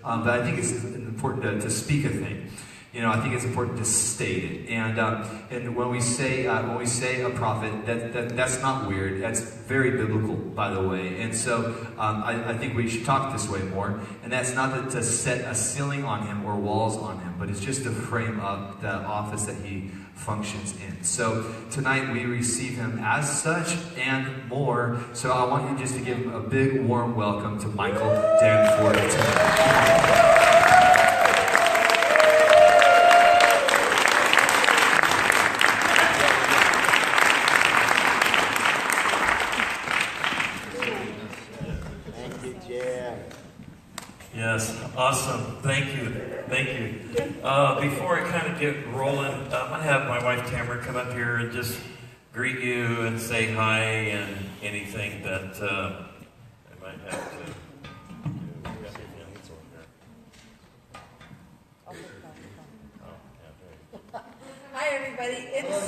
but I think it's important to speak a thing. You know, I think it's important to state it. And when we say a prophet, that's not weird. That's very biblical, by the way. And so I think we should talk this way more. And that's not to set a ceiling on him or walls on him, but it's just to frame up the office that he functions in. So tonight we receive him as such and more. So I want you just to give him a big warm welcome to Michael Danforth tonight. Yes, awesome. Thank you. Thank you. Before I kind of get rolling, I'm going to have my wife Tamera come up here and just greet you and say hi and anything that I might have to do. Hi, everybody. It's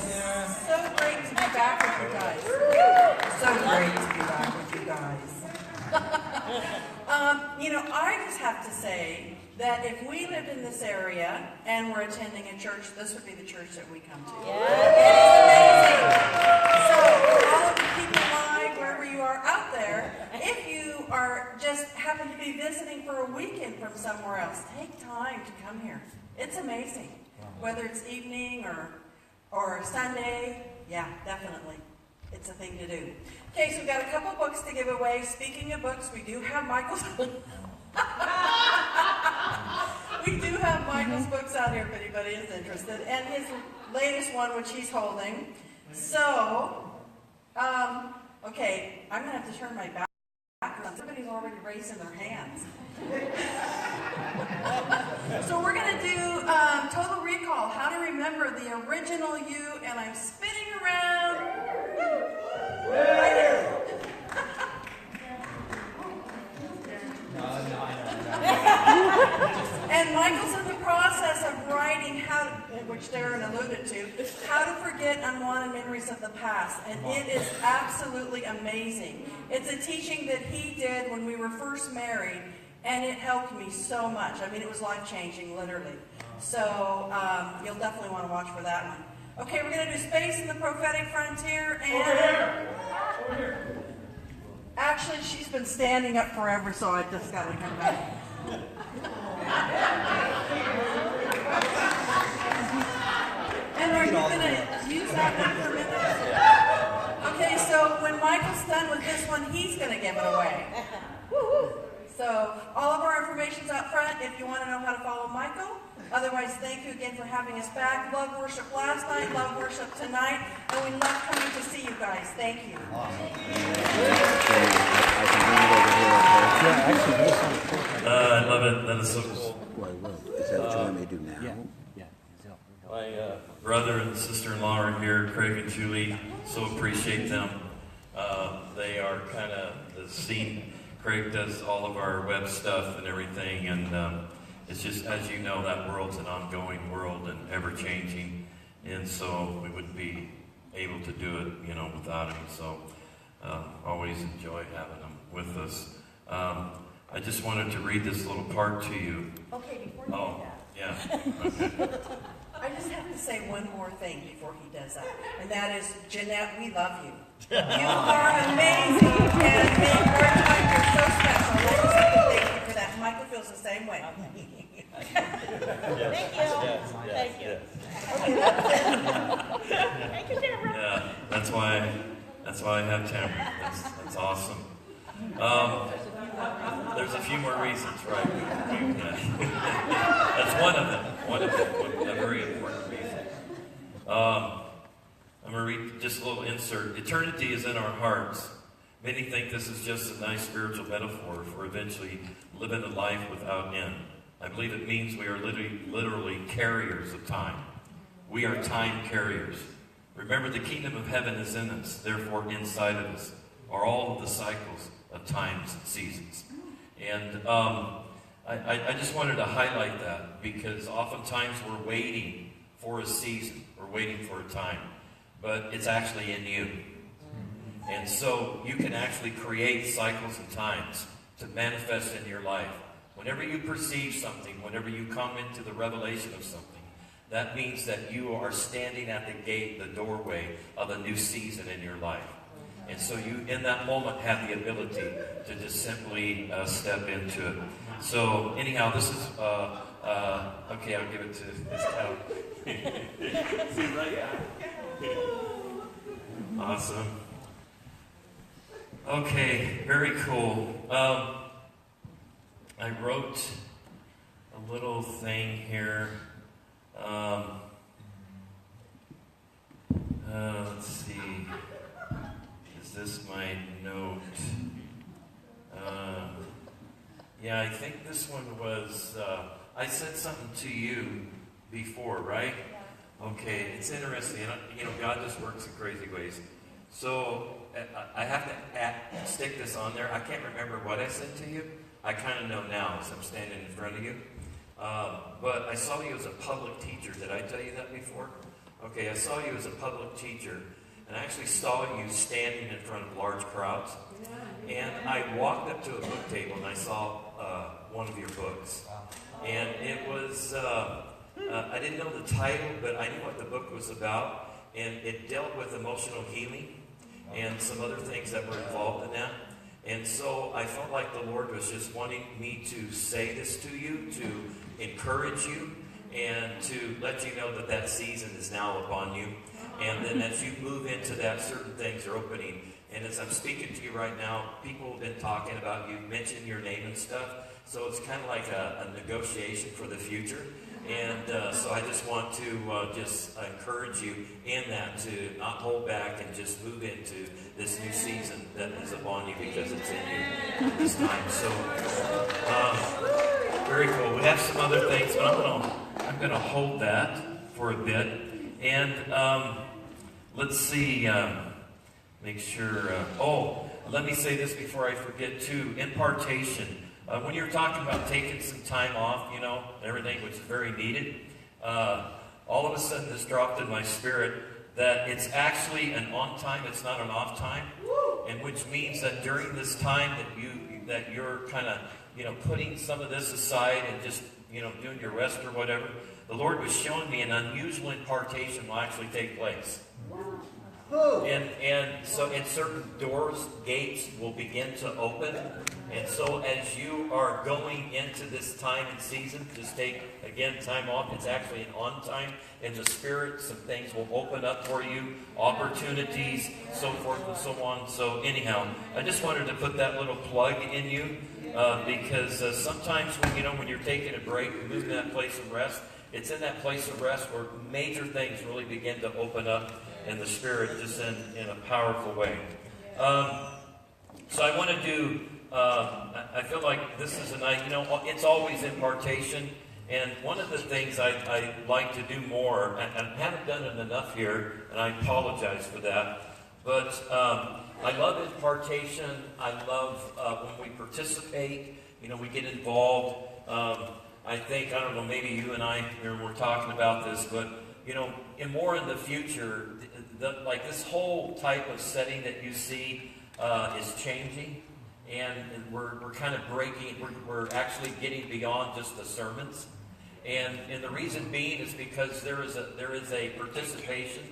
so great to be back with you guys. So great to be back with you guys. You know, I just have to say that if we lived in this area and were attending a church, this would be the church that we come to. Yeah. It is amazing. So, all of the people live, wherever you are out there, if you are just happen to be visiting for a weekend from somewhere else, take time to come here. It's amazing. Whether it's evening or Sunday, yeah, definitely. It's a thing to do. Okay, so we've got a couple books to give away. Speaking of books, we do have Michael's we do have Michael's books out here if anybody is interested, and his latest one, which he's holding. So, okay, I'm going to have to turn my back around. Somebody's already raising their hands. So we're going to do Total Recall, how to remember the original you, and I'm spinning around. Right here. And Michael's in the process of writing which Darren alluded to, how to forget unwanted memories of the past. And it is absolutely amazing. It's a teaching that he did when we were first married, and it helped me so much. I mean, it was life-changing, literally. So you'll definitely want to watch for that one. Okay, we're going to do Space in the Prophetic Frontier. And over here. Actually, she's been standing up forever, so I just got to come back. And are you going to use that one for a minute? Okay, so when Michael's done with this one, he's going to give it away. So all of our information's out front if you want to know how to follow Michael. Otherwise, thank you again for having us back. Love worship last night, love worship tonight, and we love coming to see you guys. Thank you. I love it. That is so cool. Is that what you want me to do now? Yeah. My brother and sister-in-law are here, Craig and Julie. So appreciate them. They are kind of the scene. Craig does all of our web stuff and everything, and it's just, as you know, that world's an ongoing world and ever-changing, and so we wouldn't be able to do it, you know, without him. So always enjoy having him with us. I just wanted to read this little part to you. Okay, before you do that. Yeah. Okay. I just have to say one more thing before he does that, and that is, Jeanette, we love you. You are amazing, and being part-time, you're so special. I just have to thank you for that. Michael feels the same way. Thank you. Thank you. Okay, that's it. Thank you, Tamera. Yeah, that's why I have Tamera. That's awesome. There's a few more reasons, right? That's one of them. A very important reason. I'm going to read just a little insert. Eternity is in our hearts. Many think this is just a nice spiritual metaphor for eventually living a life without end. I believe it means we are literally carriers of time. We are time carriers. Remember, the kingdom of heaven is in us. Therefore, inside of us are all of the cycles of times and seasons. And I just wanted to highlight that, because oftentimes we're waiting for a season. We're waiting for a time. But it's actually in you. And so you can actually create cycles and times to manifest in your life Whenever you perceive something, whenever you come into the revelation of something, that means that you are standing at the gate, the doorway of a new season in your life. And so you, in that moment, have the ability to just simply step into it. So anyhow, this is, okay, I'll give it to this cow. Awesome. Okay, very cool. I wrote a little thing here. Let's see. Is this my note? Yeah, I think this one was, I said something to you before, right? Okay, it's interesting. You know, God just works in crazy ways. So I have to stick this on there. I can't remember what I said to you. I kind of know now as I'm standing in front of you. But I saw you as a public teacher. Did I tell you that before? Okay, I saw you as a public teacher. And I actually saw you standing in front of large crowds. And I walked up to a book table and I saw one of your books. And it was, I didn't know the title, but I knew what the book was about. And it dealt with emotional healing and some other things that were involved in that. And so I felt like the Lord was just wanting me to say this to you, to encourage you, and to let you know that that season is now upon you. And then as you move into that, certain things are opening. And as I'm speaking to you right now, people have been talking about you, mentioning your name and stuff. So it's kind of like a negotiation for the future. And so I just want to just encourage you in that, to not hold back and just move into this new season that is upon you, because it's in you at this time. So very cool. We have some other things, but I'm gonna hold that for a bit. And let's see. Make sure. Let me say this before I forget too. Impartation. When you're talking about taking some time off, you know, everything, which is very needed, all of a sudden this dropped in my spirit that it's actually an on time, it's not an off time, and which means that during this time that you're kind of, you know, putting some of this aside and just, you know, doing your rest or whatever, the Lord was showing me an unusual impartation will actually take place. And so in certain doors, gates will begin to open. And so as you are going into this time and season, just take, again, time off. It's actually an on time in the Spirit. Some things will open up for you, opportunities, so forth and so on. So anyhow, I just wanted to put that little plug in you because sometimes when you're taking a break, you move to that place of rest. It's in that place of rest where major things really begin to open up in the Spirit, just in a powerful way. So I want to do, I feel like this is a night, it's always impartation. And one of the things I like to do more, and I haven't done it enough here, and I apologize for that, but I love impartation. I love when we participate, we get involved. I think, I don't know, maybe you and I were talking about this, but, in the future, like this whole type of setting that you see is changing, and we're kind of breaking, we're actually getting beyond just the sermons. And the reason being is because there is a participation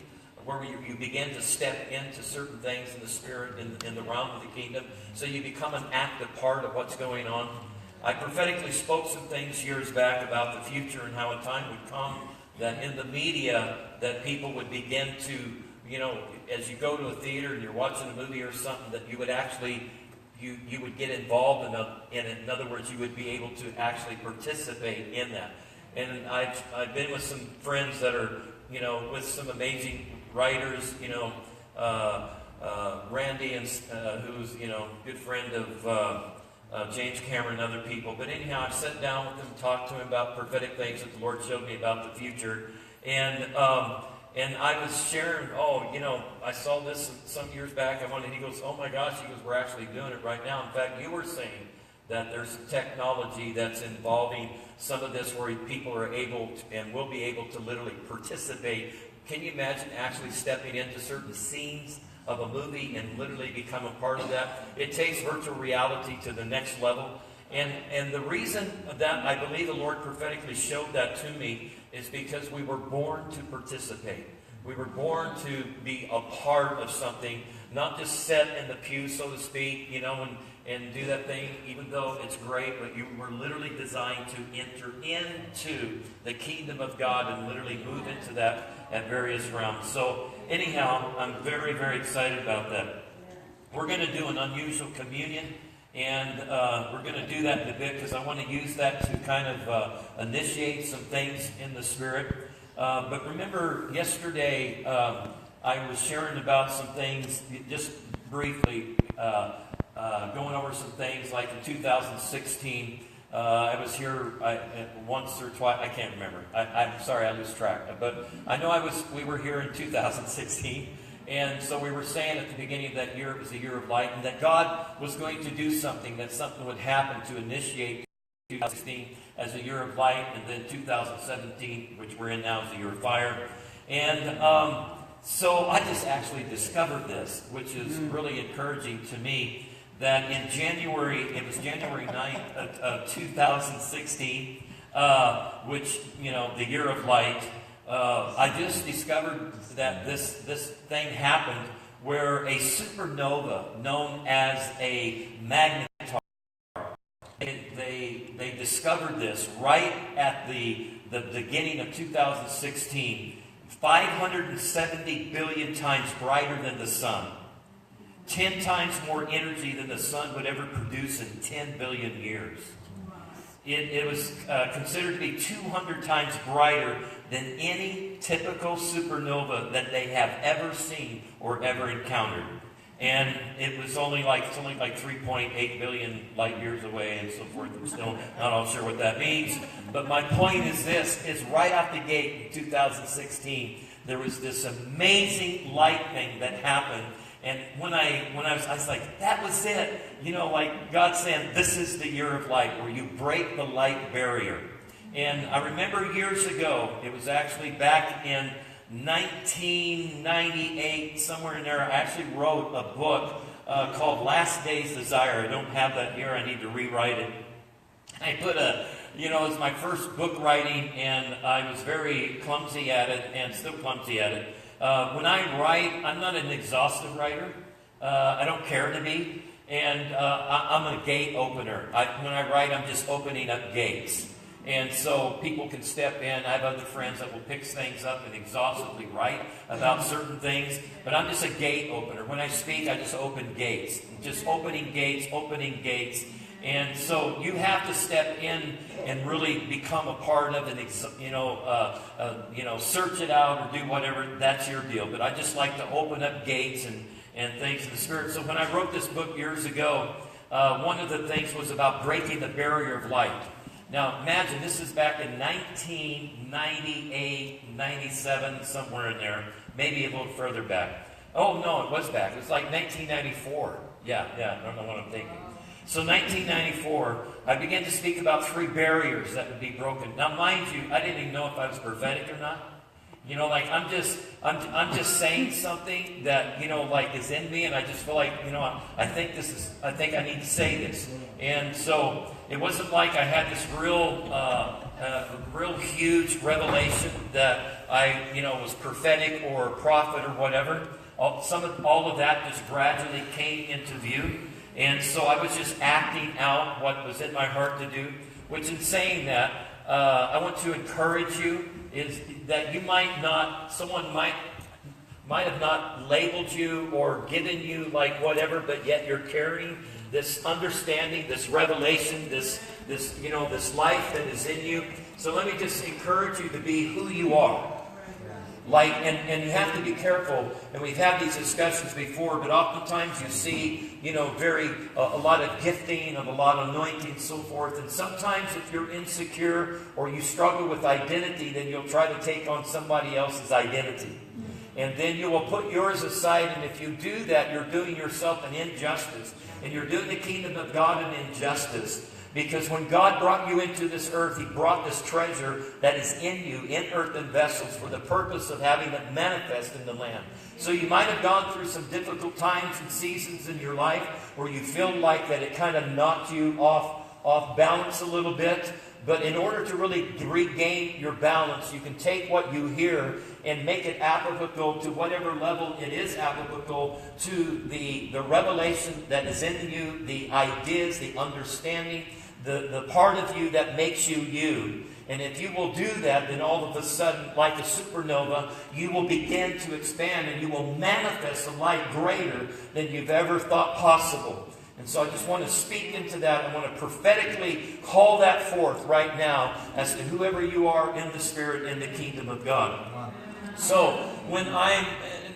where you begin to step into certain things in the Spirit, in the realm of the kingdom, so you become an active part of what's going on. I prophetically spoke some things years back about the future and how a time would come that in the media that people would begin to, as you go to a theater and you're watching a movie or something, that you would actually, you would get involved in it. In other words, you would be able to actually participate in that. And I've been with some friends that are, with some amazing writers, Randy, and who's, good friend of James Cameron and other people. But anyhow, I sat down with him, talked to him about prophetic things that the Lord showed me about the future. And I was sharing, I saw this some years back. He goes, oh my gosh, we're actually doing it right now. In fact, you were saying that there's technology that's involving some of this where people are able to, and will be able to literally participate. Can you imagine actually stepping into certain scenes of a movie and literally become a part of that? It takes virtual reality to the next level. And the reason that I believe the Lord prophetically showed that to me is because we were born to participate. We were born to be a part of something, not just sit in the pew, so to speak, and do that thing, even though it's great, but you were literally designed to enter into the kingdom of God and literally move into that at various realms. So anyhow, I'm very, very excited about that. We're going to do an unusual communion, and we're going to do that in a bit because I want to use that to kind of initiate some things in the Spirit. But remember, yesterday I was sharing about some things, just briefly, going over some things like in 2016. I was here once or twice. I can't remember. I'm sorry, I lose track. But I know we were here in 2016. And so we were saying at the beginning of that year, it was a year of light, and that God was going to do something, that something would happen to initiate 2016 as a year of light, and then 2017, which we're in now, is a year of fire. And so I just actually discovered this, which is really encouraging to me, that in January, it was January 9th of 2016, which, the year of light, I just discovered that this thing happened where a supernova known as a magnetar, they discovered this right at the beginning of 2016, 570 billion times brighter than the sun, 10 times more energy than the sun would ever produce in 10 billion years. It was considered to be 200 times brighter than any typical supernova that they have ever seen or ever encountered. And it was only like 3.8 billion light years away and so forth. I'm still not all sure what that means. But my point is this, is right out the gate in 2016, there was this amazing light thing that happened. And when I was like, that was it. Like God saying, this is the year of light where you break the light barrier. And I remember years ago, it was actually back in 1998, somewhere in there, I actually wrote a book called Last Day's Desire. I don't have that here. I need to rewrite it. I put it was my first book writing, and I was very clumsy at it, and still clumsy at it. When I write, I'm not an exhaustive writer. I don't care to be. And I'm a gate opener. When I write, I'm just opening up gates. And so people can step in. I have other friends that will pick things up and exhaustively write about certain things. But I'm just a gate opener. When I speak, I just open gates. Just opening gates, opening gates. And so you have to step in and really become a part of it, search it out or do whatever. That's your deal. But I just like to open up gates and things in the Spirit. So when I wrote this book years ago, one of the things was about breaking the barrier of light. Now imagine, this is back in 1998, 97, somewhere in there, maybe a little further back. Oh no, it was back. It was like 1994. Yeah, I don't know what I'm thinking. So 1994, I began to speak about 3 barriers that would be broken. Now, mind you, I didn't even know if I was prophetic or not. I'm just saying something that, is in me, and I just feel like, I think I need to say this. And so it wasn't like I had this real huge revelation that I, was prophetic or a prophet or whatever. All of that just gradually came into view. And so I was just acting out what was in my heart to do, which in saying that, I want to encourage you is that you someone might have not labeled you or given you like whatever, but yet you're carrying this understanding, this revelation, this life that is in you. So let me just encourage you to be who you are. And you have to be careful, and we've had these discussions before, but oftentimes you see, a lot of gifting, of a lot of anointing, and so forth, and sometimes if you're insecure or you struggle with identity, then you'll try to take on somebody else's identity. And then you will put yours aside, and if you do that, you're doing yourself an injustice, and you're doing the kingdom of God an injustice. Because when God brought you into this earth, He brought this treasure that is in you, in earthen vessels, for the purpose of having it manifest in the land. So you might have gone through some difficult times and seasons in your life where you feel like that it kind of knocked you off off balance a little bit. But in order to really regain your balance, you can take what you hear and make it applicable to whatever level it is applicable to the revelation that is in you, the ideas, the understanding, the part of you that makes you you. And if you will do that, then all of a sudden, like a supernova, you will begin to expand and you will manifest a light greater than you've ever thought possible. And so I just want to speak into that. I want to prophetically call that forth right now as to whoever you are in the Spirit in the kingdom of God. So when I'm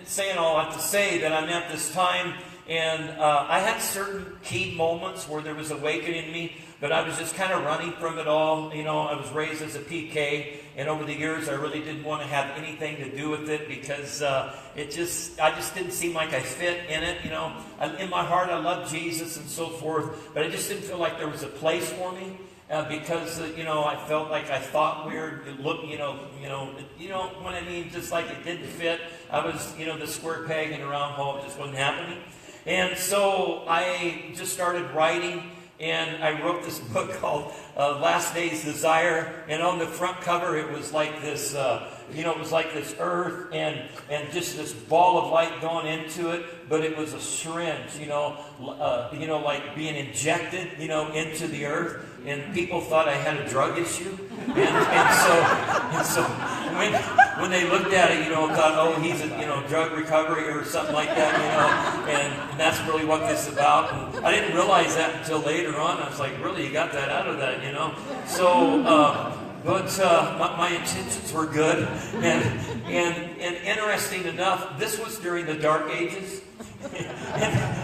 saying all, I have to say that I'm at this time, and I had certain key moments where there was awakening in me, but I was just kind of running from it all. You know, I was raised as a PK, and over the years I really didn't want to have anything to do with it because I just didn't seem like I fit in it. You know, in my heart I love Jesus and so forth, but I just didn't feel like there was a place for me. Because I felt like I thought weird. It looked, you know what I mean. Just like it didn't fit. I was, the square peg in a round hole. It just wasn't happening. And so I just started writing, and I wrote this book called Last Day's Desire. And on the front cover, it was like this. It was like this earth and just this ball of light going into it, but it was a syringe, like being injected, into the earth. And people thought I had a drug issue, and so when they looked at it, thought, oh, he's a drug recovery or something like that, and that's really what this is about. And I didn't realize that until later on. I was like, really, you got that out of that, So. But my intentions were good, and interesting enough, this was during the Dark Ages.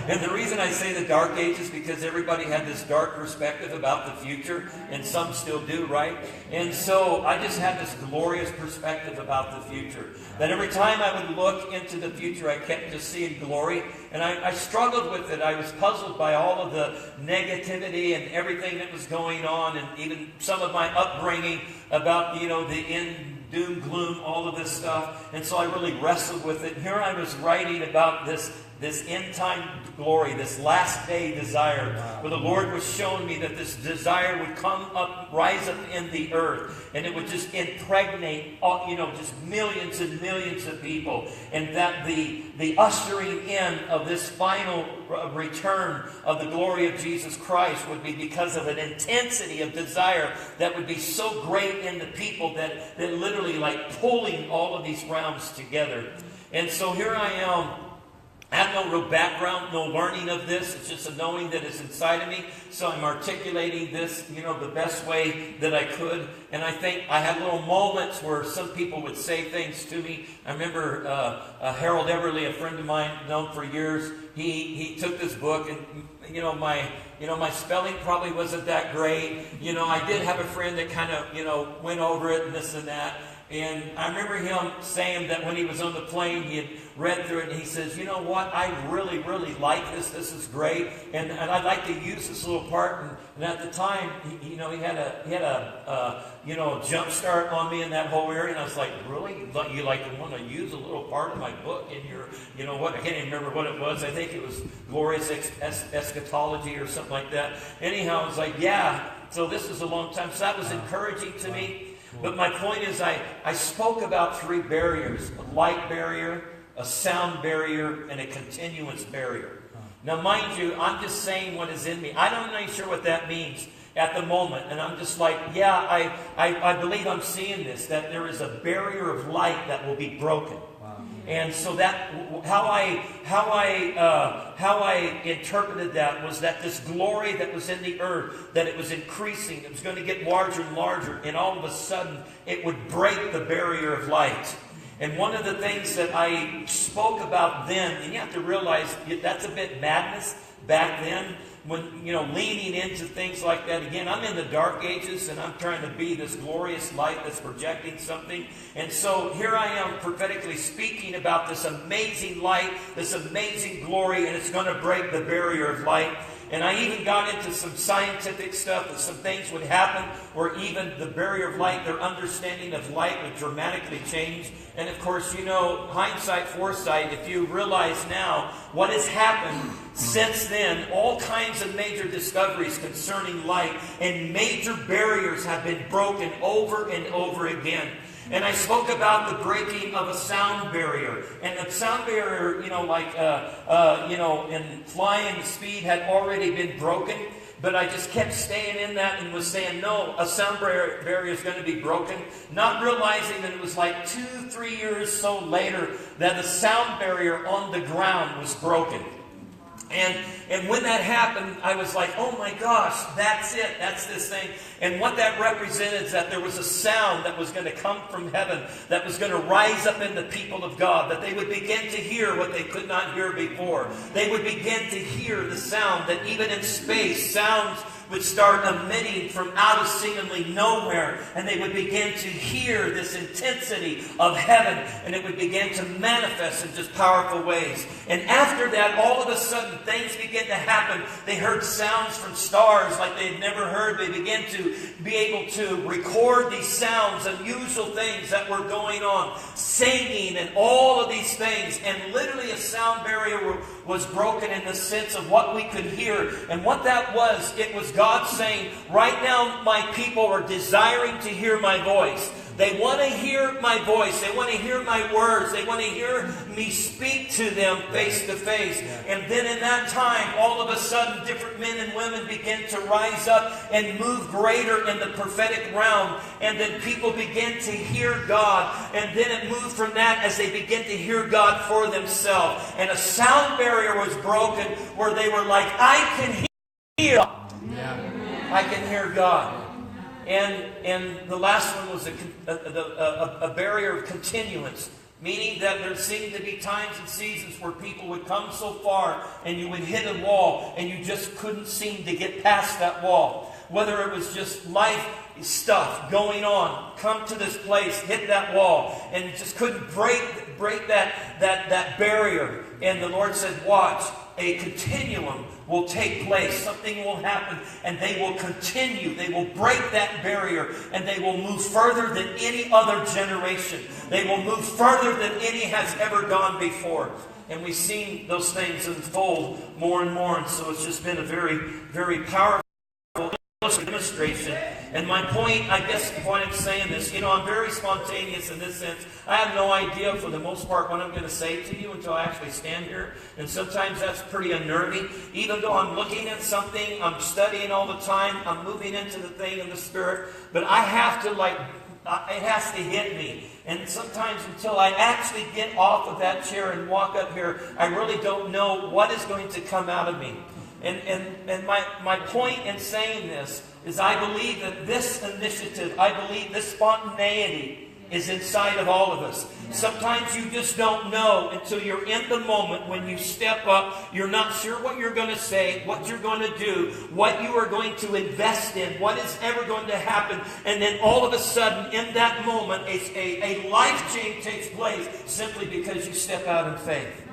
And the reason I say the Dark Ages because everybody had this dark perspective about the future, and some still do, right? And so I just had this glorious perspective about the future. That every time I would look into the future, I kept just seeing glory, and I struggled with it. I was puzzled by all of the negativity and everything that was going on, and even some of my upbringing about, the end, doom, gloom, all of this stuff. And so I really wrestled with it. And here I was writing about this end time glory, this last day desire, where the Lord was showing me that this desire would come up, rise up in the earth, and it would just impregnate, just millions and millions of people, and that the ushering in of this final return of the glory of Jesus Christ would be because of an intensity of desire that would be so great in the people that literally like pulling all of these realms together. And so here I am. I have no real background, no learning of this. It's just a knowing that is inside of me. So I'm articulating this, the best way that I could. And I think I had little moments where some people would say things to me. I remember Harold Everly, a friend of mine, known for years. He took this book, and my spelling probably wasn't that great. I did have a friend that kind of went over it and this and that. And I remember him saying that when he was on the plane, he had read through it, and he says, you know what, I really, really like this. This is great, and I'd like to use this little part. And at the time, he had a jump start on me in that whole area, and I was like, really? You want to use a little part of my book in your, I can't even remember what it was. I think it was Glorious Eschatology or something like that. Anyhow, I was like, yeah. So this was a long time. So that was encouraging to me. But my point is I spoke about 3 barriers: a light barrier, a sound barrier, and a continuance barrier. Now, mind you, I'm just saying what is in me. I'm not really sure what that means at the moment. And I'm just like, yeah, I believe I'm seeing this, that there is a barrier of light that will be broken. And so that how I interpreted that was that this glory that was in the earth, that it was increasing, it was going to get larger and larger, and all of a sudden it would break the barrier of light. And one of the things that I spoke about then, and you have to realize that's a bit madness back then, when, leaning into things like that. Again, I'm in the dark ages, and I'm trying to be this glorious light that's projecting something. And so here I am prophetically speaking about this amazing light, this amazing glory, and it's going to break the barrier of light. And I even got into some scientific stuff that some things would happen where even the barrier of light, their understanding of light would dramatically change. And of course, you know, hindsight, foresight, if you realize now what has happened since then, all kinds of major discoveries concerning light and major barriers have been broken over and over again. And I spoke about the breaking of a sound barrier. And the sound barrier, in flying speed had already been broken. But I just kept staying in that and was saying, no, a sound barrier is going to be broken. Not realizing that it was like 2-3 years so later that the sound barrier on the ground was broken. And when that happened, I was like, oh my gosh, that's it. That's this thing. And what that represented is that there was a sound that was going to come from heaven, that was going to rise up in the people of God, that they would begin to hear what they could not hear before. They would begin to hear the sound that even in space, sounds would start emitting from out of seemingly nowhere, and they would begin to hear this intensity of heaven, and it would begin to manifest in just powerful ways. And after that, all of a sudden, things began to happen. They heard sounds from stars like they had never heard. They began to be able to record these sounds, unusual things that were going on, singing and all of these things. And literally a sound barrier was broken in the sense of what we could hear. And what that was, it was God saying, right now my people are desiring to hear my voice. They want to hear my voice. They want to hear my words. They want to hear me speak to them face to face. And then in that time, all of a sudden, different men and women begin to rise up and move greater in the prophetic realm. And then people begin to hear God. And then it moved from that as they begin to hear God for themselves. And a sound barrier was broken where they were like, I can hear God. I can hear God. And the last one was a barrier of continuance, meaning that there seemed to be times and seasons where people would come so far and you would hit a wall and you just couldn't seem to get past that wall. Whether it was just life stuff going on, come to this place, hit that wall, and you just couldn't break that barrier. And the Lord said, watch, a continuum will take place. Something will happen, and they will continue. They will break that barrier, and they will move further than any other generation. They will move further than any has ever gone before. And we've seen those things unfold more and more. And so it's just been a very, very powerful demonstration. And my point, I guess, why I'm saying this, I'm very spontaneous in this sense. I have no idea, for the most part, what I'm going to say to you until I actually stand here. And sometimes that's pretty unnerving. Even though I'm looking at something, I'm studying all the time, I'm moving into the thing in the Spirit, but I have to, it has to hit me. And sometimes until I actually get off of that chair and walk up here, I really don't know what is going to come out of me. And my point in saying this is I believe that this initiative, I believe this spontaneity is inside of all of us. Sometimes you just don't know until you're in the moment when you step up. You're not sure what you're going to say, what you're going to do, what you are going to invest in, what is ever going to happen. And then all of a sudden, in that moment, a life change takes place simply because you step out in faith.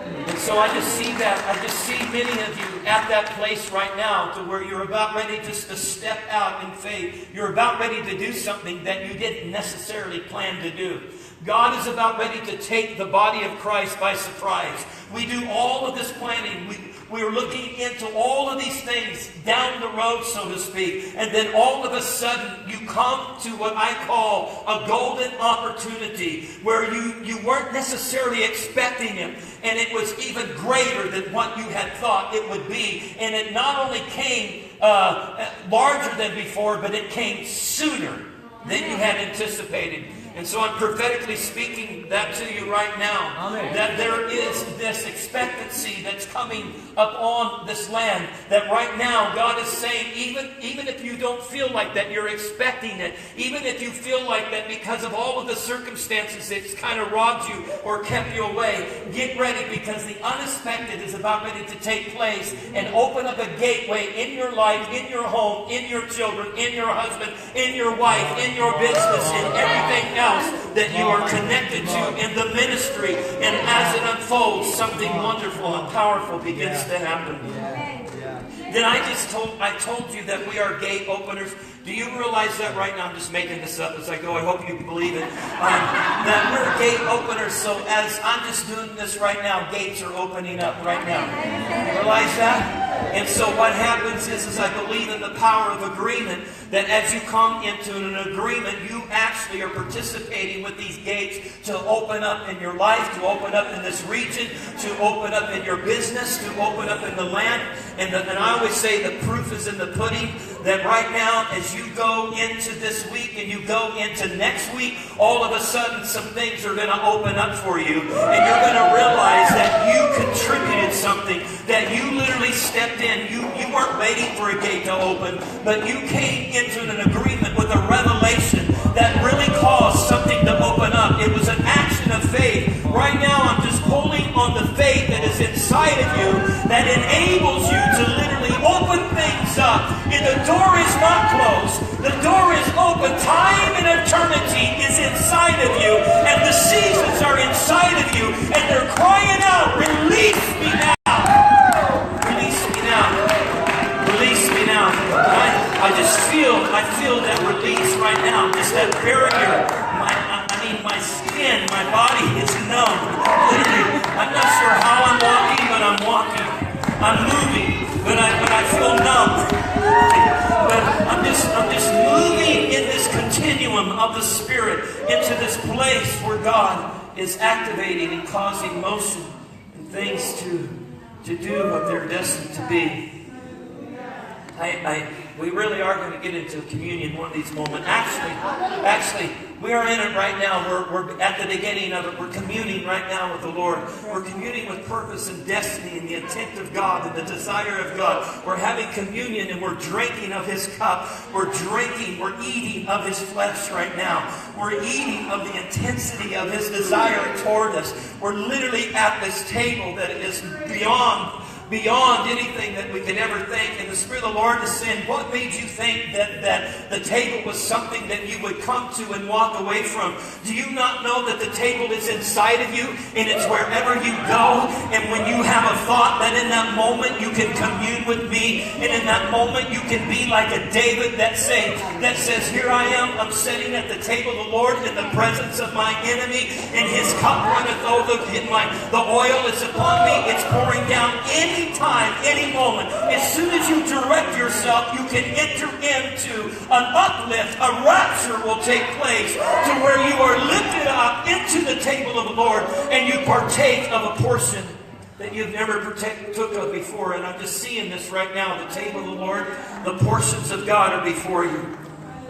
And so I just see that. I just see many of you at that place right now to where you're about ready just to step out in faith. You're about ready to do something that you didn't necessarily plan to do. God is about ready to take the body of Christ by surprise. We do all of this planning. We're looking into all of these things down the road, so to speak. And then all of a sudden, you come to what I call a golden opportunity where you weren't necessarily expecting it. And it was even greater than what you had thought it would be. And it not only came larger than before, but it came sooner than you had anticipated. And so I'm prophetically speaking that to you right now. Amen. That there is this expectancy that's coming upon this land. That right now God is saying, even if you don't feel like that you're expecting it, even if you feel like that because of all of the circumstances it's kind of robbed you or kept you away, get ready because the unexpected is about ready to take place and open up a gateway in your life, in your home, in your children, in your husband, in your wife, in your business, in everything else that you are connected to in the ministry. And as it unfolds, something wonderful and powerful begins to happen. Then I told you that we are gate openers. Do you realize that right now? I'm just making this up as I go. I hope you believe it. That we're gate openers. So as I'm just doing this right now, gates are opening up right now. You realize that? And so what happens is I believe in the power of agreement, that as you come into an agreement, you actually are participating with these gates to open up in your life, to open up in this region, to open up in your business, to open up in the land. And I always say the proof is in the pudding, that right now as you go into this week and you go into next week, all of a sudden some things are going to open up for you. And you're going to realize that you contributed something, that you literally stepped in. You weren't waiting for a gate to open, but you came into an agreement with a revelation that really caused something to open up. It was an action of faith. Right now I'm just pulling on the faith that is inside of you that enables you to literally open things up. And the door is not closed. The door is open. Time and eternity is inside of you. And the seasons are inside of you. And they're crying out, release me now. Release me now. Release me now. I feel that release right now. Just that barrier. My skin, my body is numb. Literally, I'm not sure how I'm walking, but I'm walking. I'm moving, but I feel numb. But I'm just moving in this continuum of the Spirit into this place where God is activating and causing motion and things to do what they're destined to be. We really are going to get into communion one of these moments. Actually, we are in it right now. We're at the beginning of it. We're communing right now with the Lord. We're communing with purpose and destiny and the intent of God and the desire of God. We're having communion and we're drinking of His cup. We're eating of His flesh right now. We're eating of the intensity of His desire toward us. We're literally at this table that is beyond anything that we could ever think. And the Spirit of the Lord is saying, what made you think that the table was something that you would come to and walk away from? Do you not know that the table is inside of you and it's wherever you go? And when you have a thought, that in that moment you can commune with me, and in that moment you can be like a David that says, here I am, I'm sitting at the table of the Lord in the presence of my enemy, and His cup runneth over, the oil is upon me, it's pouring down any time, any moment. As soon as you direct yourself, you can enter into an uplift. A rapture will take place to where you are lifted up into the table of the Lord and you partake of a portion that you've never partook of before. And I'm just seeing this right now. The table of the Lord, the portions of God are before you.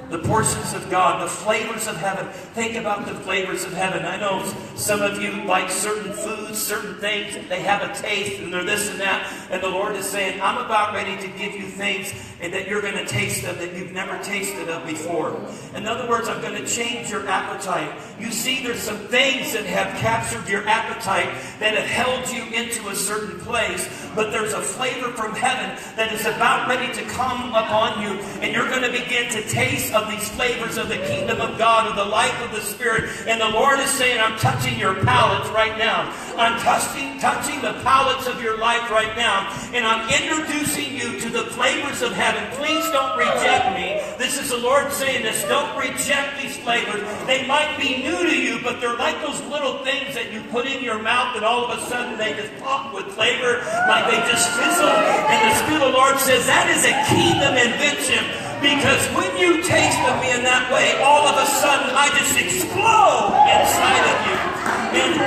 The portions of God, the flavors of heaven. Think about the flavors of heaven. I know some of you like certain foods, certain things. They have a taste and they're this and that. And the Lord is saying, I'm about ready to give you things and that you're going to taste of that you've never tasted of before. In other words, I'm going to change your appetite. You see, there's some things that have captured your appetite that have held you into a certain place. But there's a flavor from heaven that is about ready to come upon you. And you're going to begin to taste of these flavors of the kingdom of God, of the life of the Spirit. And the Lord is saying, I'm touching your palates right now. I'm touching the palates of your life right now. And I'm introducing you to the flavors of heaven. Please don't reject me. This is the Lord saying this. Don't reject these flavors. They might be new to you, but they're like those little things that you put in your mouth and all of a sudden they just pop with flavor, like they just fizzle. And the Spirit of the Lord says that is a kingdom invention. Because when you taste of me in that way, all of a sudden I just explode inside of you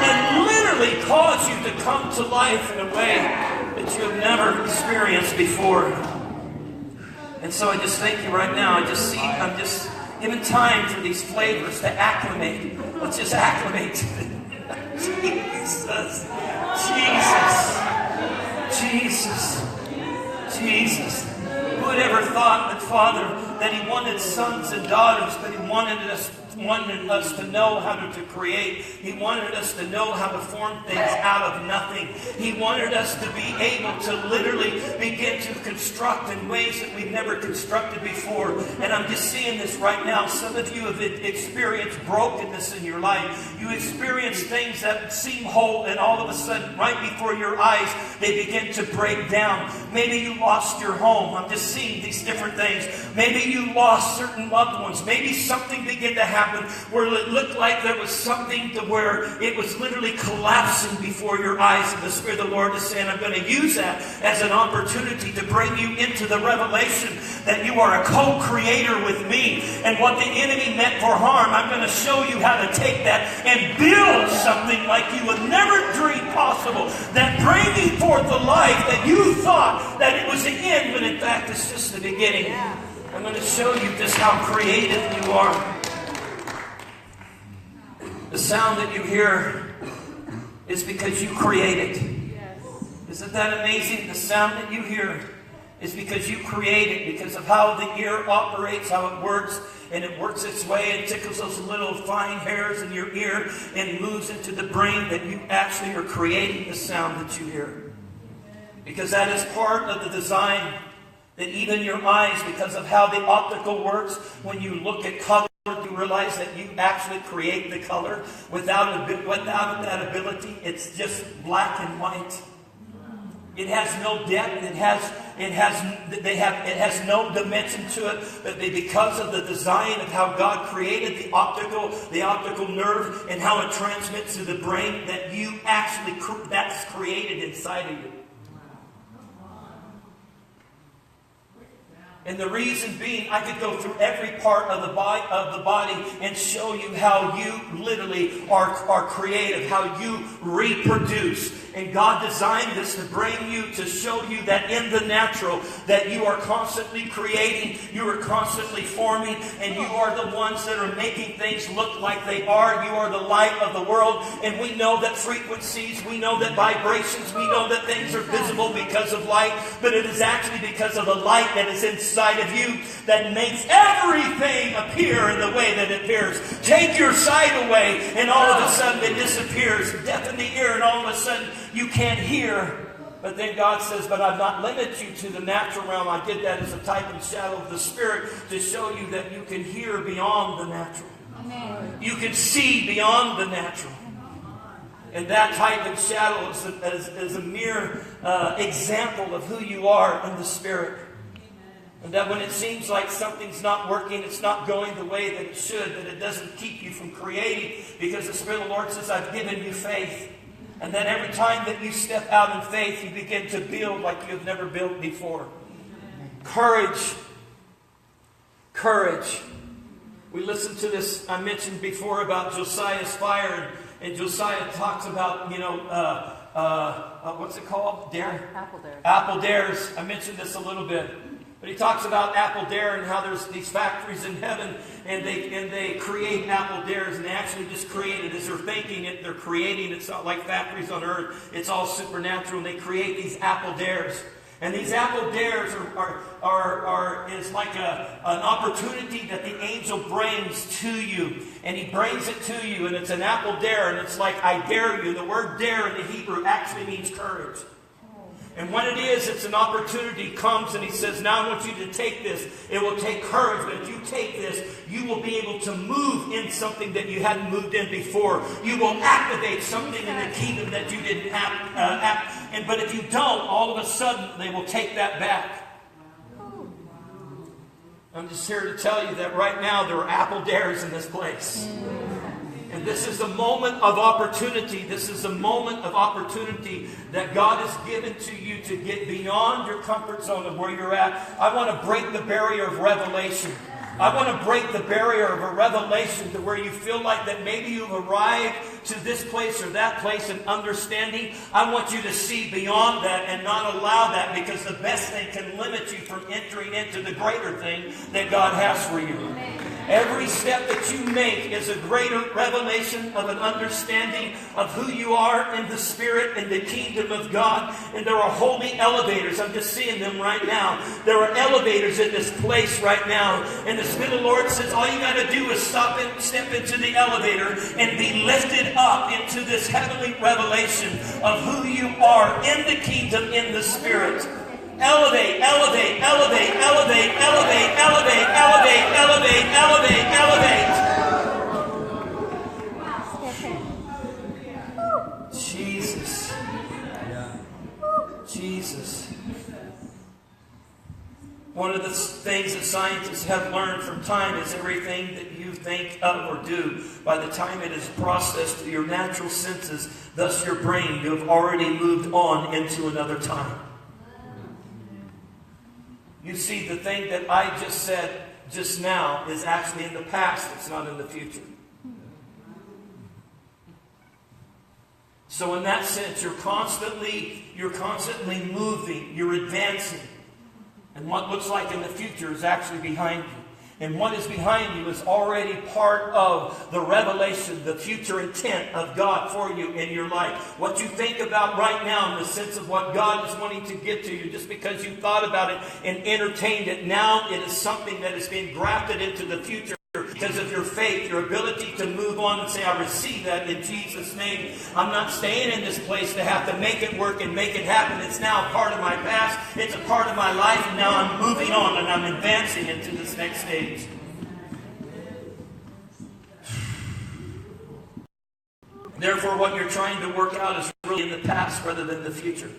and literally cause you to come to life in a way that you have never experienced before. And so I just thank you right now. I'm just giving time for these flavors to acclimate. Let's just acclimate to it. Jesus. Who would ever thought that Father, that He wanted sons and daughters, but He wanted us wanted us to know how to create. He wanted us to know how to form things out of nothing. He wanted us to be able to literally begin to construct in ways that we've never constructed before. And I'm just seeing this right now. Some of you have experienced brokenness in your life. You experience things that seem whole, and all of a sudden, right before your eyes, they begin to break down. Maybe you lost your home. I'm just seeing these different things. Maybe you lost certain loved ones. Maybe something began to happen where it looked like there was something to where it was literally collapsing before your eyes. And the Spirit of the Lord is saying, I'm going to use that as an opportunity to bring you into the revelation that you are a co-creator with me. And what the enemy meant for harm, I'm going to show you how to take that and build something like you would never dream possible. That bringing forth the life that you thought that it was the end, but in fact it's just the beginning. I'm going to show you just how creative you are. The sound that you hear is because you created. Isn't that amazing? The sound that you hear is because you created, because of how the ear operates, how it works, and it works its way and tickles those little fine hairs in your ear and moves into the brain, that you actually are creating the sound that you hear. Because that is part of the design, that even your eyes, because of how the optical works, when you look at color, you realize that you actually create the color. Without that ability, it's just black and white. It has no depth. It has no dimension to it. But because of the design of how God created the optical nerve and how it transmits to the brain, that you actually that's created inside of you. And the reason being, I could go through every part of the body and show you how you literally are creative, how you reproduce. And God designed this to bring you, to show you that in the natural, that you are constantly creating, you are constantly forming, and you are the ones that are making things look like they are. You are the light of the world. And we know that frequencies, we know that vibrations, we know that things are visible because of light, but it is actually because of the light that is inside of you that makes everything appear in the way that it appears. Take your sight away, and all of a sudden it disappears. Deafen the ear, and all of a sudden you can't hear. But then God says, but I've not limited you to the natural realm. I did that as a type and shadow of the Spirit to show you that you can hear beyond the natural. Amen. You can see beyond the natural. And that type and shadow is a mere example of who you are in the Spirit. And that when it seems like something's not working, it's not going the way that it should, that it doesn't keep you from creating, because the Spirit of the Lord says, I've given you faith. And then every time that you step out in faith, you begin to build like you have never built before. Courage. Courage. We listened to this, I mentioned before about Josiah's fire, and Josiah talks about, what's it called? Dare? Apple dares. Apple dares. I mentioned this a little bit. But he talks about apple dare and how there's these factories in heaven, and they create apple dares, and they actually just create it as they're thinking it. They're creating it. It's not like factories on earth. It's all supernatural, and they create these apple dares. And these apple dares is like an opportunity that the angel brings to you. And he brings it to you, and it's an apple dare, and it's like, I dare you. The word dare in the Hebrew actually means courage. And when it is, it's an opportunity comes, and he says, now I want you to take this. It will take courage, but if you take this, you will be able to move in something that you hadn't moved in before. You will activate something in the kingdom that you didn't have. But if you don't, all of a sudden, they will take that back. I'm just here to tell you that right now there are apple dares in this place. And this is a moment of opportunity. This is a moment of opportunity that God has given to you to get beyond your comfort zone of where you're at. I want to break the barrier of revelation. I want to break the barrier of a revelation to where you feel like that maybe you've arrived to this place or that place in understanding. I want you to see beyond that and not allow that, because the best thing can limit you from entering into the greater thing that God has for you. Amen. Every step that you make is a greater revelation of an understanding of who you are in the Spirit and the kingdom of God. And there are holy elevators. I'm just seeing them right now. There are elevators in this place right now. And the Spirit of the Lord says all you got to do is step into the elevator and be lifted up into this heavenly revelation of who you are in the kingdom, in the Spirit. Elevate, elevate, elevate, elevate, elevate, elevate, elevate, elevate, elevate, elevate. Jesus. Jesus. One of the things that scientists have learned from time is everything that you think of or do, by the time it is processed through your natural senses, thus your brain, you have already moved on into another time. You see, the thing that I just said just now is actually in the past. It's not in the future. So in that sense, you're constantly moving. You're advancing. And what looks like in the future is actually behind you. And what is behind you is already part of the revelation, the future intent of God for you in your life. What you think about right now in the sense of what God is wanting to get to you, just because you thought about it and entertained it, now it is something that is being grafted into the future because of your faith, your ability to move on and say, I receive that in Jesus' name. I'm not staying in this place to have to make it work and make it happen. It's now a part of my past. It's a part of my life. And now I'm moving on and I'm advancing into this next stage. Therefore, what you're trying to work out is really in the past rather than the future.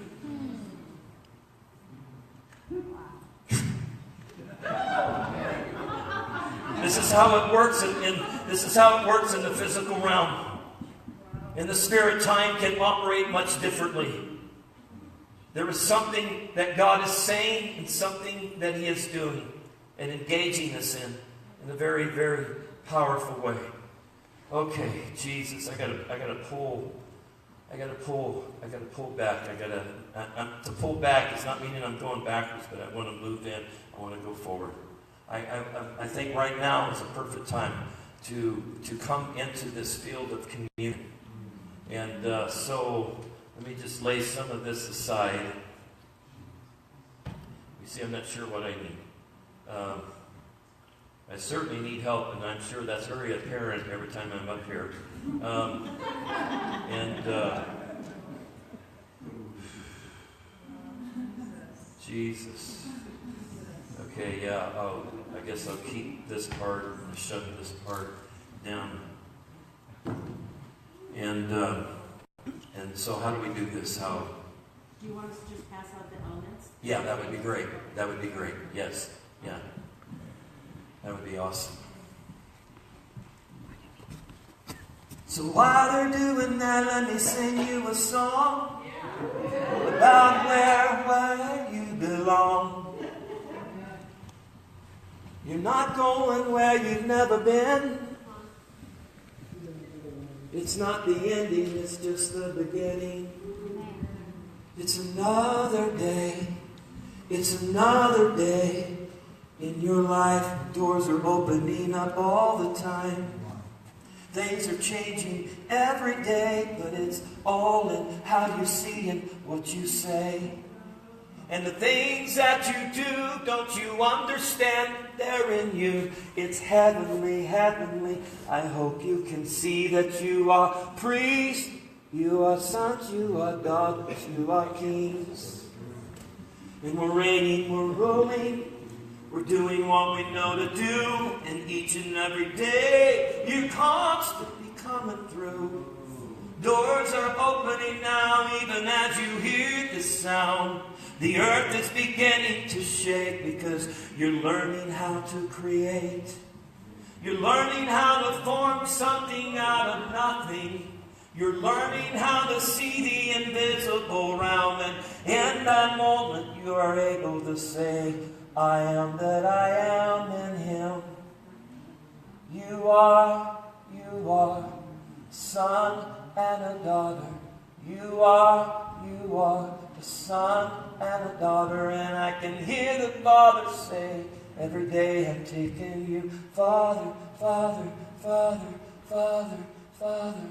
This is how it works this is how it works in the physical realm. In the spirit, time can operate much differently. There is something that God is saying and something that He is doing and engaging us in a very, very powerful way. Okay, Jesus, I gotta pull back. To pull back is not meaning I'm going backwards, but I want to move in. I want to go forward. I think right now is a perfect time to come into this field of communion. And so let me just lay some of this aside. You see, I'm not sure what I need. I certainly need help, and I'm sure that's very apparent every time I'm up here. Jesus. Okay, yeah, I guess I'll keep this part and shut this part down. And so how do we do this? How? Do you want us to just pass out the elements? Yeah, that would be great. That would be great. Yes. Yeah. That would be awesome. So while they're doing that, let me sing you a song about where you belong. You're not going where you've never been. It's not the ending, it's just the beginning. It's another day. It's another day. In your life, doors are opening up all the time. Things are changing every day, but it's all in how you see and what you say. And the things that you do, don't you understand? They're in you. It's heavenly, heavenly. I hope you can see that you are priests, you are sons, you are daughters, you are kings. And we're reigning, we're ruling. We're doing what we know to do, and each and every day you're constantly coming through. Doors are opening now, even as you hear the sound. The earth is beginning to shake because you're learning how to create. You're learning how to form something out of nothing. You're learning how to see the invisible realm, and in that moment you are able to say, I am that I am in Him. You are son and a daughter. You are a son and a daughter. And I can hear the Father say, Every day I'm taking you, Father, Father, Father, Father, Father.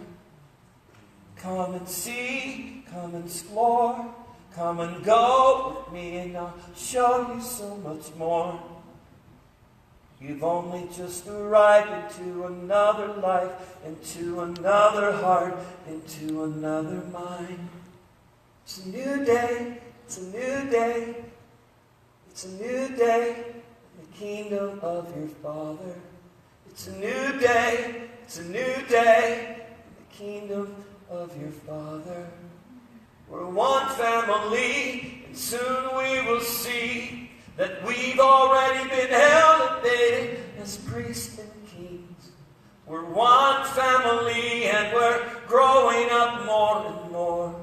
Come and see, come and explore, come and go with me and I'll show you so much more. You've only just arrived into another life, into another heart, into another mind. It's a new day, it's a new day, it's a new day in the kingdom of your Father. It's a new day, it's a new day in the kingdom of your Father. We're one family, and soon we will see that we've already been elevated as priests and kings. We're one family, and we're growing up more and more.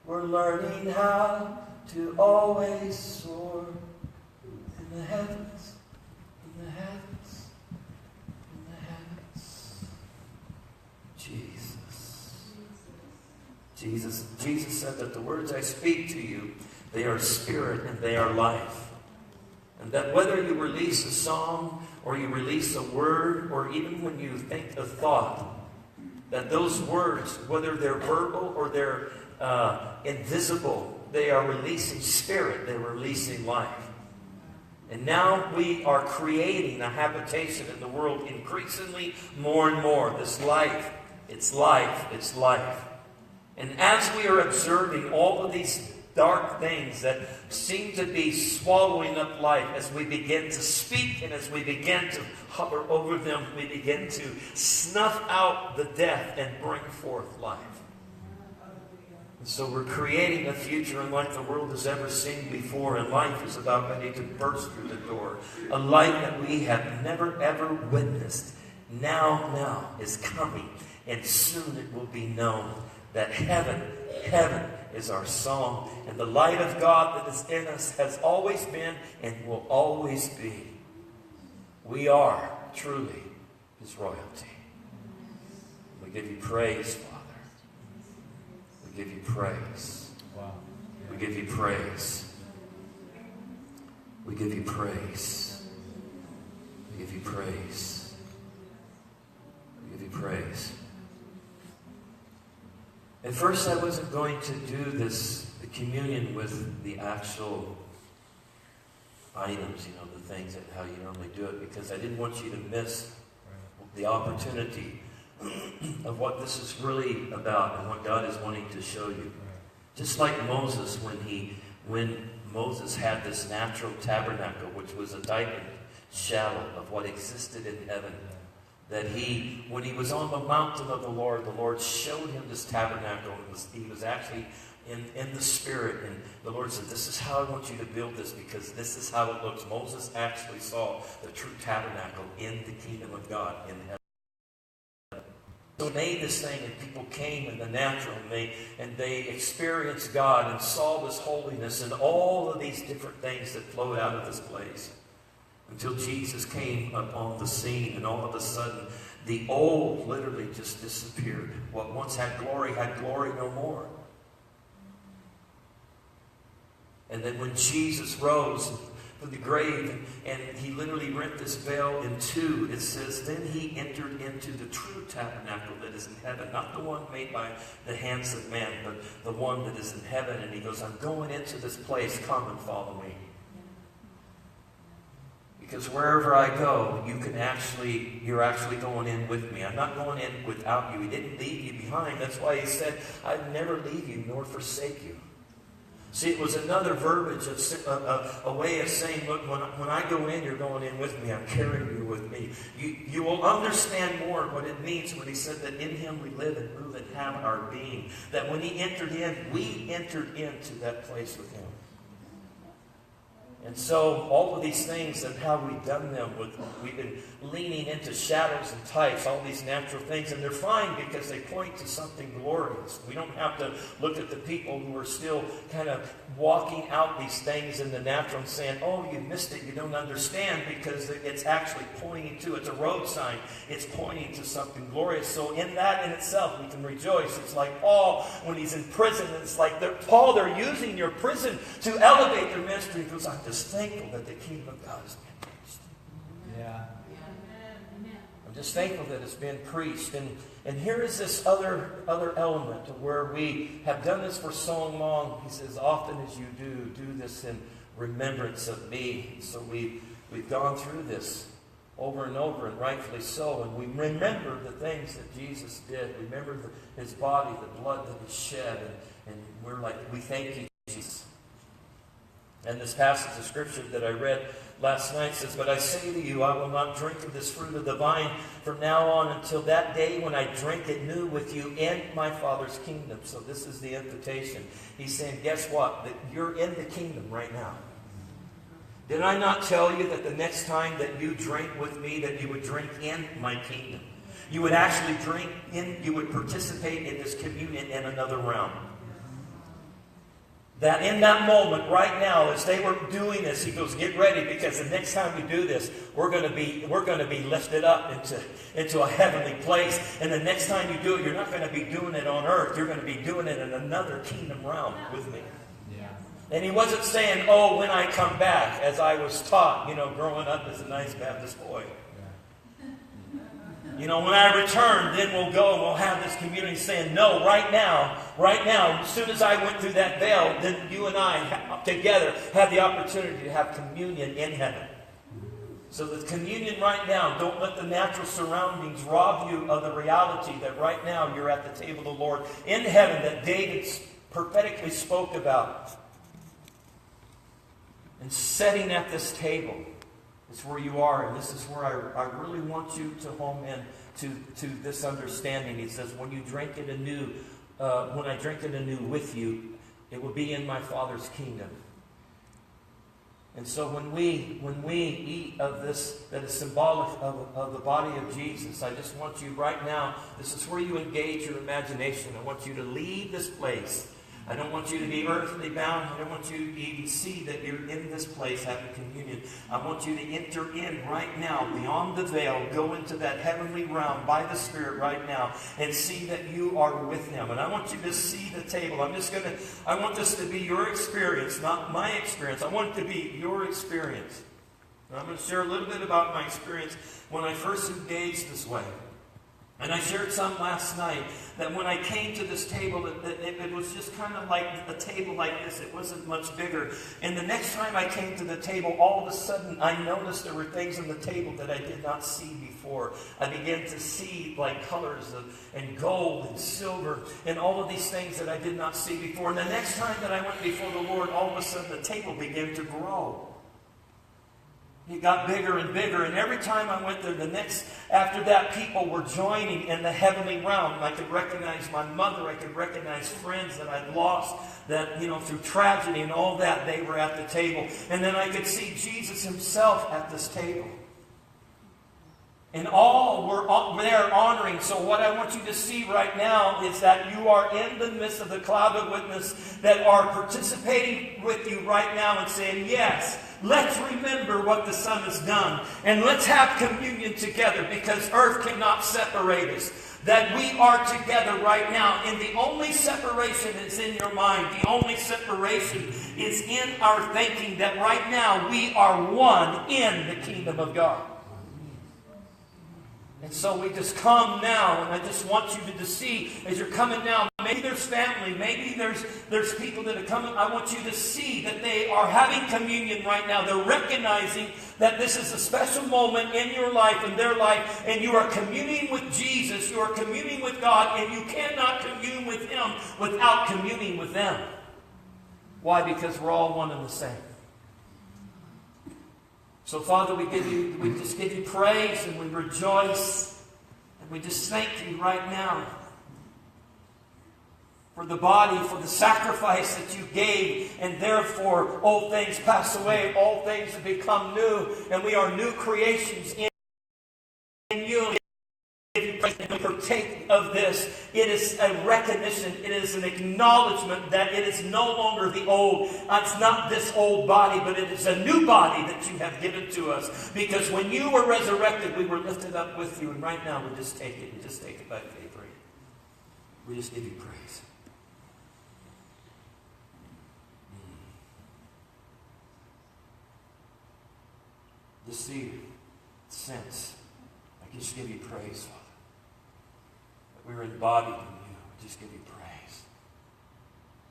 We're learning how to always soar in the heavens, in the heavens, in the heavens. Jesus said that the words I speak to you, they are spirit and they are life. And that whether you release a song or you release a word or even when you think a thought, that those words, whether they're verbal or they're invisible, they are releasing spirit, they're releasing life. And now we are creating a habitation in the world increasingly more and more. This life, it's life, it's life. And as we are observing all of these dark things that seem to be swallowing up life, as we begin to speak and as we begin to hover over them, we begin to snuff out the death and bring forth life. And so we're creating a future unlike the world has ever seen before, and life is about ready to burst through the door. A light that we have never ever witnessed now is coming, and soon it will be known that heaven is our song, and the light of God that is in us has always been and will always be. We are truly His royalty. We give you praise, Father. We give you praise. We give you praise. We give you praise. We give you praise. We give you praise. At first I wasn't going to do the communion with the actual items, the things and how you normally do it, because I didn't want you to miss the opportunity of what this is really about and what God is wanting to show you. Just like Moses, when Moses had this natural tabernacle, which was a type and shadow of what existed in heaven, that when he was on the mountain of the Lord showed him this tabernacle. He was actually in the Spirit, and the Lord said, this is how I want you to build this, because this is how it looks. Moses actually saw the true tabernacle in the kingdom of God in heaven. So he made this thing, and people came in the natural, and they experienced God and saw this holiness and all of these different things that flowed out of this place. Until Jesus came upon the scene, and all of a sudden, the old literally just disappeared. What once had glory no more. And then when Jesus rose from the grave, and he literally rent this veil in two, it says, then he entered into the true tabernacle that is in heaven. Not the one made by the hands of man, but the one that is in heaven. And he goes, I'm going into this place. Come and follow me. Because wherever I go, you're actually going in with me. I'm not going in without you. He didn't leave you behind. That's why he said, I'd never leave you nor forsake you. See, it was another verbiage, a way of saying, look, when I go in, you're going in with me. I'm carrying you with me. You will understand more what it means when he said that in him we live and move and have our being. That when he entered in, we entered into that place with him. And so all of these things and how we've done them, we've been leaning into shadows and types, all these natural things, and they're fine because they point to something glorious. We don't have to look at the people who are still kind of walking out these things in the natural and saying, oh, you missed it, you don't understand, because it's actually pointing to, it's a road sign, it's pointing to something glorious. So in that in itself, we can rejoice. It's like Paul, when he's in prison, it's like, Paul, they're using your prison to elevate their ministry. He goes, I'm just thankful that the kingdom of God is being preached. Yeah. I'm just thankful that it's been preached. And here is this other element of where we have done this for so long. He says, often as you do this in remembrance of me. So we've gone through this over and over, and rightfully so. And we remember the things that Jesus did. Remember his body, the blood that he shed. And we're like, we thank you, Jesus. And this passage of Scripture that I read last night says, but I say to you, I will not drink of this fruit of the vine from now on until that day when I drink it new with you in my Father's kingdom. So this is the invitation. He's saying, guess what? That you're in the kingdom right now. Did I not tell you that the next time that you drink with me, that you would drink in my kingdom? You would actually you would participate in this communion in another realm. That in that moment, right now, as they were doing this, he goes, get ready, because the next time we do this, we're going to be lifted up into a heavenly place. And the next time you do it, you're not going to be doing it on earth. You're going to be doing it in another kingdom realm with me. Yeah. And he wasn't saying, oh, when I come back, as I was taught, growing up as a nice Baptist boy. When I return, then we'll go and we'll have this community. Saying, no, right now, as soon as I went through that veil, then you and I together have the opportunity to have communion in heaven. So the communion right now, don't let the natural surroundings rob you of the reality that right now you're at the table of the Lord in heaven that David prophetically spoke about. And sitting at this table. It's where you are, and this is where I really want you to home in to this understanding. He says, when you drink it anew, when I drink it anew with you, it will be in my Father's kingdom. And so when we eat of this that is symbolic of the body of Jesus, I just want you right now, this is where you engage your imagination. I want you to leave this place. I don't want you to be earthly bound. I don't want you to even see that you're in this place having communion. I want you to enter in right now, beyond the veil, go into that heavenly realm by the Spirit right now, and see that you are with Him. And I want you to see the table. I want this to be your experience, not my experience. I want it to be your experience. And I'm going to share a little bit about my experience when I first engaged this way. And I shared some last night that when I came to this table, it was just kind of like a table like this. It wasn't much bigger. And the next time I came to the table, all of a sudden I noticed there were things on the table that I did not see before. I began to see like colors and gold and silver and all of these things that I did not see before. And the next time that I went before the Lord, all of a sudden the table began to grow. It got bigger and bigger, and every time I went there, after that, people were joining in the heavenly realm. I could recognize my mother, I could recognize friends that I'd lost, that, through tragedy and all that, they were at the table. And then I could see Jesus Himself at this table. And all were there honoring. So what I want you to see right now is that you are in the midst of the cloud of witness that are participating with you right now and saying, yes, let's remember what the Son has done. And let's have communion together, because earth cannot separate us. That we are together right now. And the only separation is in your mind. The only separation is in our thinking that right now we are one in the kingdom of God. And so we just come now, and I just want you to see as you're coming now, maybe there's family, maybe there's people that are coming. I want you to see that they are having communion right now. They're recognizing that this is a special moment in your life and their life, and you are communing with Jesus, you are communing with God, and you cannot commune with Him without communing with them. Why? Because we're all one and the same. So, Father, we just give you praise, and we rejoice, and we just thank you right now for the body, for the sacrifice that you gave, and therefore old things pass away, all things have become new, and we are new creations in you. If you partake of this, it is a recognition, it is an acknowledgement that it is no longer the old. It's not this old body, but it is a new body that you have given to us. Because when you were resurrected, we were lifted up with you. And right now, we just take it. We just take it by faith. Right? We just give you praise. The sense. I just give you praise, Father. That we were embodied in you. I just give you praise.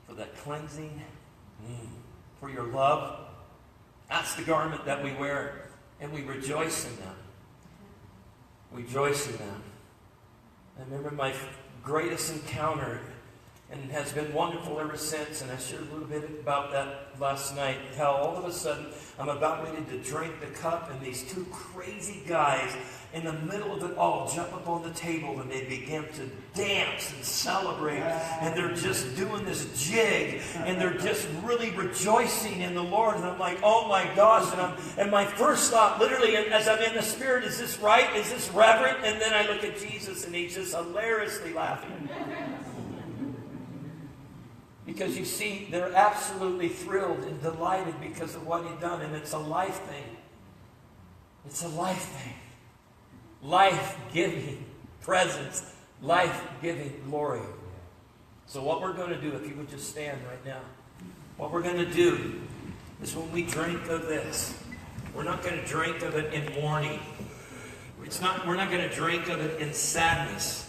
For that cleansing, for your love. That's the garment that we wear, and we rejoice in them. We rejoice in them. I remember my greatest encounter, and it has been wonderful ever since, and I shared a little bit about that last night, how all of a sudden I'm about ready to drink the cup, and these two crazy guys in the middle of it all jump up on the table, and they begin to dance and celebrate, and they're just doing this jig, and they're just really rejoicing in the Lord, and I'm like, oh my gosh, and my first thought, literally, as I'm in the Spirit, is this right? Is this reverent? And then I look at Jesus, and he's just hilariously laughing. Because you see, they're absolutely thrilled and delighted because of what he's done, and it's a life thing. It's a life thing. Life-giving presence, life-giving glory. So what we're going to do, if you would just stand right now, what we're going to do is when we drink of this, we're not going to drink of it in mourning. We're not going to drink of it in sadness.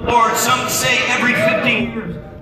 Lord, some say every 15 years.